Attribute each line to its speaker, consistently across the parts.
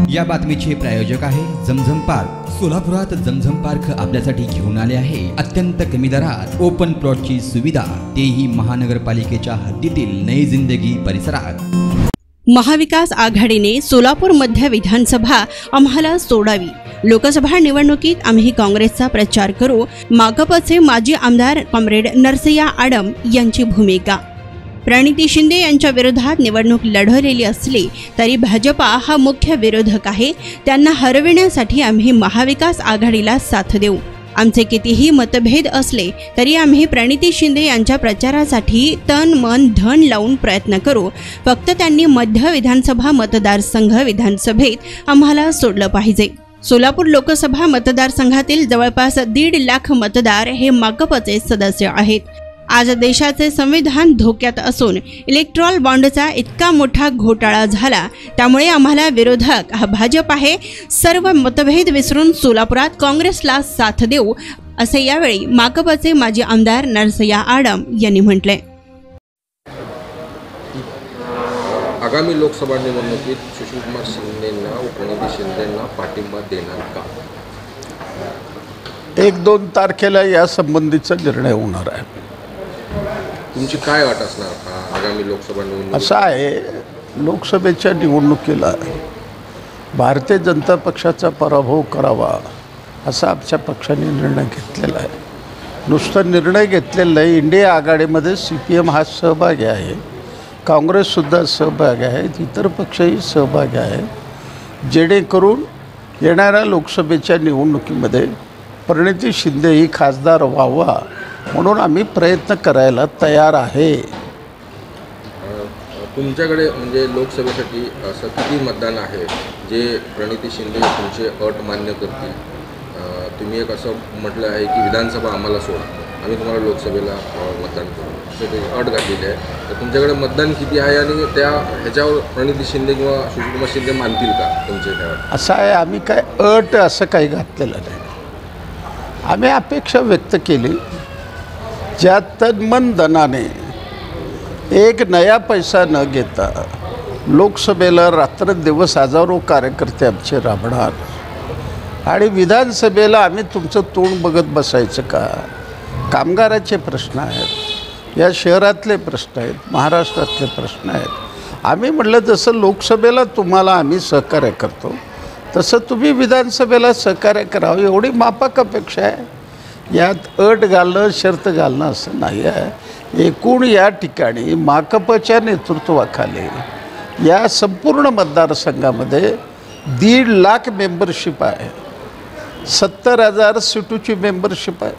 Speaker 1: या बातमीचे प्रायोजक आहे झमझम पार्क। सोलापुरात झमझम पार्क आपल्यासाठी घेऊन आले आहे अत्यंत कमी दरात ओपन प्लॉटची सुविधा, तेही महानगरपालिकेच्या हद्दीतील नई जिंदगी परिसरात।
Speaker 2: महाविकास आघाडीने सोलापूर मध्य विधानसभा आम्हाला सोडावी। लोकसभा निवडणुकीत आम्ही काँग्रेसचा प्रचार करू, माकपचे माजी आमदार कॉम्रेड नरसय्या आडम यांची भूमिका। प्रणिती शिंदे यांच्या विरोधात निवडणूक लढवलेली असली तरी भाजपा हा मुख्य विरोधक आहे, त्यांना हरविण्यासाठी आम्ही महाविकास आघाडीला साथ देऊ। आमचे कितीही मतभेद असले तरी आम्ही प्रणिती शिंदे यांच्या प्रचारासाठी तन मन धन लावून प्रयत्न करू, फक्त त्यांनी मध्य विधानसभा मतदारसंघ विधानसभेत आम्हाला सोडलं पाहिजे। सोलापूर लोकसभा मतदारसंघातील जवळपास 1.5 लाख मतदार हे माकपचे सदस्य आहेत। आज देशाचे संविधान धोक्यात असून इलेक्ट्रॉल बॉन्डचा इतका मोठा घोटाळा झाला, त्यामुळे आम्हाला विरोधक हा भाजप आहे। सर्व मतभेद विसरून सोलापुरात काँग्रेसला साथ देऊ, असे यावेळी माकपचे माजी आमदार नरसय्या आडम यांनी म्हटले।
Speaker 3: आगामी लोकसभा निवडणुकीत सुशीलकुमार शिंदेंना व प्रणिती शिंदेंना पाठिंबा देणार का?
Speaker 4: 1-2 तारखेला या संबंधीचा निर्णय होणार आहे।
Speaker 3: तुमची काय अट असणार आगामी लोकसभा निवडणूक?
Speaker 4: असं आहे, लोकसभेच्या निवडणुकीला भारतीय जनता पक्षाचा पराभव करावा असा आमच्या पक्षाने निर्णय घेतलेला आहे। नुसतं निर्णय घेतलेला नाही, इंडिया आघाडीमध्ये CPM हा सहभागी आहे, काँग्रेससुद्धा सहभागी आहे, इतर पक्षही सहभागी आहे, जेणेकरून येणाऱ्या लोकसभेच्या निवडणुकीमध्ये प्रणिती शिंदे ही खासदार व्हावा म्हणून आम्ही प्रयत्न करायला तयार आहे।
Speaker 3: तुमच्याकडे म्हणजे लोकसभेसाठी असं किती मतदान आहे जे प्रणिती शिंदे तुमचे अट मान्य करतील? तुम्ही एक असं म्हटलं आहे की विधानसभा आम्हाला सोडा, आम्ही तुम्हाला लोकसभेला मतदान करू, असं ते अट घातलेली आहे। तर तुमच्याकडे मतदान किती आहे आणि त्या ह्याच्यावर प्रणिती शिंदे किंवा सुशीलकुमार शिंदे मानतील का तुमचे काय?
Speaker 4: असं आहे, आम्ही काय अट असं काही घातलेलं नाही, आम्ही अपेक्षा व्यक्त केली। ज्या तनमन धनाने एक नया पैसा न घेता लोकसभेला रात्रंदिवस हजारो कार्यकर्ते आमचे राबणार आणि विधानसभेला आम्ही तुमचं तोंड बघत बसायचं का? कामगाराचे प्रश्न आहेत, या शहरातले प्रश्न आहेत, महाराष्ट्रातले प्रश्न आहेत। आम्ही म्हटलं जसं लोकसभेला तुम्हाला आम्ही सहकार्य करतो तसं तुम्ही विधानसभेला सहकार्य करावं, एवढी माफक अपेक्षा आहे। यात अट घालणं शर्त घालणं असं नाही आहे। एकूण या ठिकाणी माकपच्या नेतृत्वाखाली या संपूर्ण मतदारसंघामध्ये 1.5 लाख मेंबरशिप आहे, 70,000 सिटूची मेंबरशिप आहे,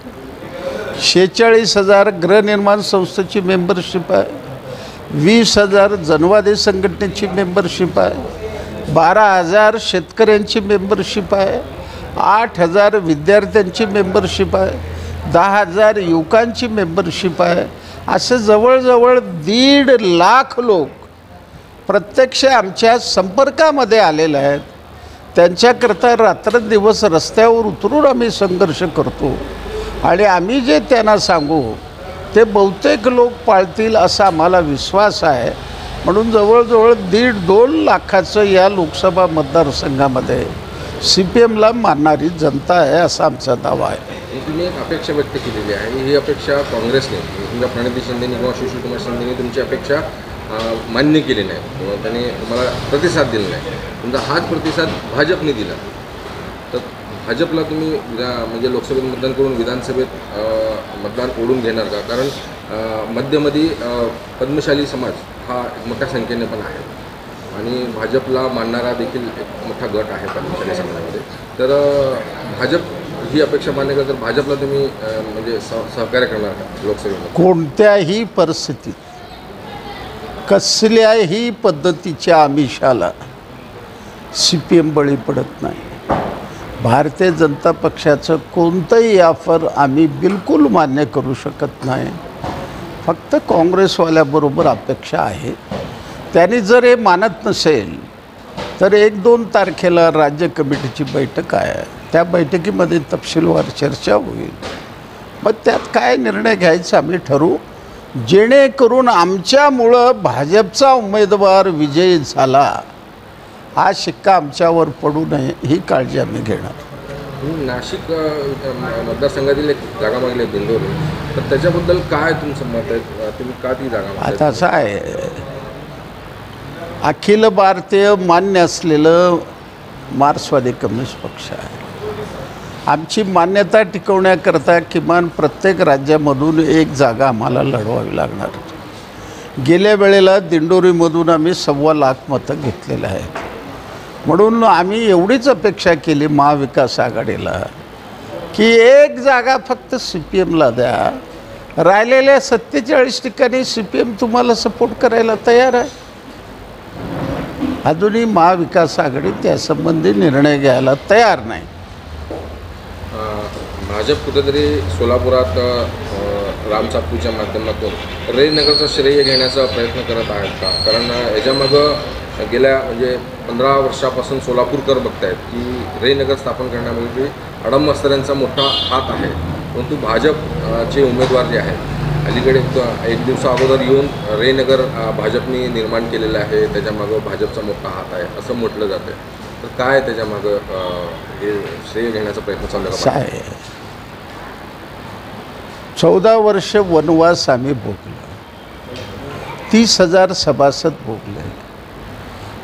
Speaker 4: 46,000 गृहनिर्माण संस्थेची मेंबरशिप आहे, 20,000 जनवादी संघटनेची मेंबरशिप आहे, 12,000 शेतकऱ्यांची मेंबरशिप आहे, 8,000 विद्यार्थ्यांची मेंबरशिप आहे, 10,000 युवकांची मेंबरशिप आहे। असे जवळजवळ 1.5 लाख लोक प्रत्यक्ष आमच्या संपर्कामध्ये आलेले आहेत। त्यांच्याकरता रात्रंदिवस रस्त्यावर उतरून आम्ही संघर्ष करतो आणि आम्ही जे त्यांना सांगू ते बहुतेक लोक पाळतील असा आम्हाला विश्वास आहे। म्हणून जवळजवळ 1.5-2 लाखाचं या लोकसभा मतदारसंघामध्ये CPMला मानणारी जनता आहे असा आमचा दावा आहे।
Speaker 3: तुम्ही एक अपेक्षा व्यक्त केलेली आहे, ही अपेक्षा काँग्रेसने तुमच्या प्रणिती शिंदेने किंवा सुशीलकुमार शिंदेने तुमची अपेक्षा मान्य केली नाही किंवा त्यांनी तुम्हाला प्रतिसाद दिला नाही, तुमचा हाच प्रतिसाद भाजपने दिला। तर भाजपला तुम्ही म्हणजे लोकसभेत मतदान करून विधानसभेत मतदान ओढून घेणार का? कारण मध्यमध्ये पद्मशाली समाज हा मोठ्या संख्येने पण आहे आणि भाजपला मानणारा देखील एक मोठा गट आहे पद्मशाली समाजामध्ये। तर भाजप ही अपेक्षा मान्य करत तर भाजपला तुम्ही म्हणजे सहकार्य करणार का लोकसभेमध्ये?
Speaker 4: कोणत्याही परिस्थितीत कसल्याही पद्धतीच्या आमिषाला CPM बळी पडत नाही। भारतीय जनता पक्षाचं कोणतंही ऑफर आम्ही बिलकुल मान्य करू शकत नाही। फक्त काँग्रेसवाल्याबरोबर अपेक्षा आहे, त्यांनी जर हे मानत नसेल तर 1-2 तारखेला राज्य कमिटीची बैठक आहे, त्या बैठकीमध्ये तपशीलवार चर्चा होईल, मग त्यात काय निर्णय घ्यायचा आम्ही ठरवू, जेणेकरून आमच्यामुळं भाजपचा उमेदवार विजयी झाला हा शिक्का आमच्यावर पडू नये ही काळजी आम्ही घेणार.
Speaker 3: नाशिक मतदारसंघातील एक जागा मागली आहे दिंडोरी, तर त्याच्याबद्दल काय तुमचं मत आहे? तुम्ही का ती जागा मागताय?
Speaker 4: आता असं आहे, अखिल भारतीय मान्य असलेलं मार्क्सवादी कम्युनिस्ट पक्ष आहे. आमची मान्यता टिकवण्याकरता किमान प्रत्येक राज्यामधून एक जागा आम्हाला लढवावी लागणार. गेल्या वेळेला दिंडोरीमधून आम्ही 1.25 लाख मतं घेतलेलं आहे. म्हणून आम्ही एवढीच अपेक्षा केली महाविकास आघाडीला की एक जागा फक्त CPMला द्या, राहिलेल्या 47 ठिकाणी CPM तुम्हाला सपोर्ट करायला तयार आहे. अजूनही महाविकास आघाडी त्यासंबंधी निर्णय घ्यायला तयार नाही.
Speaker 3: भाजप कुठेतरी सोलापुरात राम सातपूरच्या माध्यमातून रयनगरचं श्रेय घेण्याचा प्रयत्न करत आहेत का? कारण याच्यामागं गेल्या 15 वर्षापासून सोलापूरकर बघतायत की रयनगर स्थापन करण्यामध्ये अडम मस्तऱ्यांचा मोठा हात आहे. परंतु भाजपचे उमेदवार जे आहेत अलीकडे एक दिवसा अगोदर येऊन रयनगर भाजपने निर्माण केलेलं आहे, त्याच्यामागं भाजपचा मोठा हात आहे असं म्हटलं जातं. तर काय त्याच्यामागं हे श्रेय घेण्याचा प्रयत्न चालू आहे?
Speaker 4: 14 वर्ष वनवास आम्ही भोगलो, 30,000 सभासद भोगले,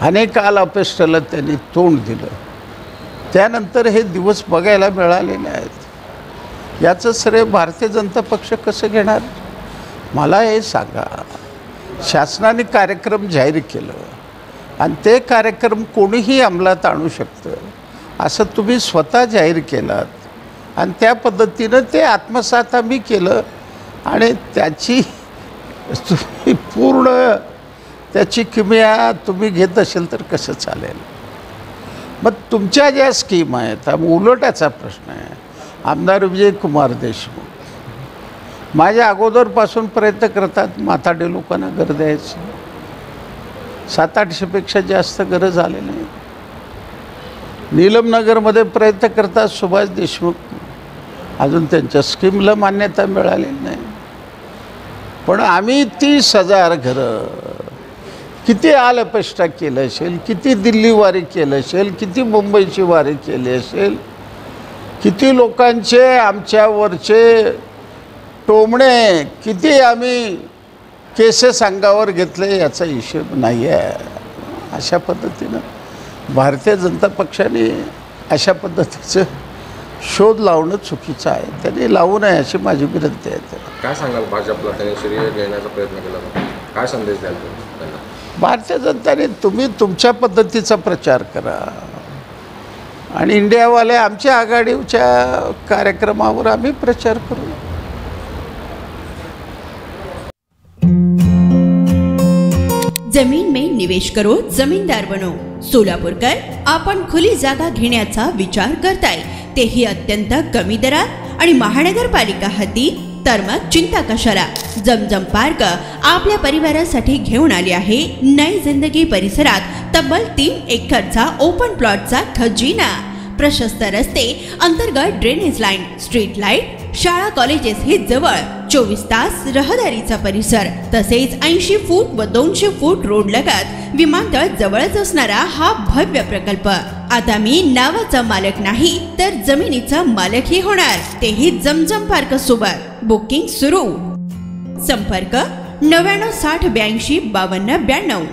Speaker 4: अनेक अपेष्टाला त्यांनी तोंड दिलं. त्यानंतर हे दिवस बघायला मिळालेले आहेत. याचं श्रेय भारतीय जनता पक्ष कसं घेणार? मला हे सांगा. शासनाने कार्यक्रम जाहीर केलं आणि ते कार्यक्रम कोणीही अंमलात आणू शकतं असं तुम्ही स्वतः जाहीर केलात आणि त्या पद्धतीनं ते आत्मसात आम्ही केलं आणि त्याची तुम्ही पूर्ण त्याची किमया तुम्ही घेत असेल तर कसं चालेल? मग तुमच्या ज्या स्कीम आहेत, उलटाचा प्रश्न आहे. आमदार विजयकुमार देशमुख माझ्या अगोदरपासून प्रयत्न करतात माथाडी लोकांना घर द्यायचं. 700-800पेक्षा जास्त घरं झाले नाही. नीलमनगरमध्ये प्रयत्न करतात सुभाष देशमुख, अजून त्यांच्या स्कीमला मान्यता मिळालेली नाही. पण आम्ही 30,000 घरं, किती आलपेष्टा केलं असेल, किती दिल्ली वारी केलं असेल, किती मुंबईची वारी केली असेल, किती लोकांचे आमच्यावरचे टोमणे, किती आम्ही केसेस अंगावर घेतले याचा हिशोब नाही आहे. अशा पद्धतीनं भारतीय जनता पक्षाने अशा पद्धतीचं शोध लावणं चुकीचं आहे. त्यांनी लावू नये अशी माझी विनंती आहे.
Speaker 3: काय सांगाल भाजपला त्यांनी श्रेय घेण्याचा प्रयत्न केला, काय संदेश द्याल त्यांना?
Speaker 4: भारतीय जनताने तुम्ही तुमच्या पद्धतीचा प्रचार करा आणि इंडियावाले आमच्या आघाडीच्या कार्यक्रमावर आम्ही प्रचार करू.
Speaker 2: जमीन में निवेश करो, जमीनदार बनो. सोलापूरकर आपण खुली जागा घेण्याचा विचार करताय, तेही अत्यंत कमी दरात आणि महानगरपालिका हद्दीत? तर मग चिंता कशाला. जमजम पार्क आपल्या परिवारासाठी घेऊन आले आहे नई जिंदगी परिसरात तब्बल 3 एकरचा ओपन प्लॉटचा खजिना. प्रशस्त रस्ते, अंतर्गत ड्रेनेज लाईन, स्ट्रीट लाईट, शाळा कॉलेजेस हे जवळ, 24 तास रहदारीचा परिसर, तसेच 80 फूट व 200 फूट रोड लगत विमानतळ जवळच असणारा हा भव्य प्रकल्प. आता मी नावाचा मालक नाही तर जमिनीचा मालकही होणार, तेही जमजम पार्क सोबत. बुकिंग सुरू. संपर्क 99 60 82 52 92.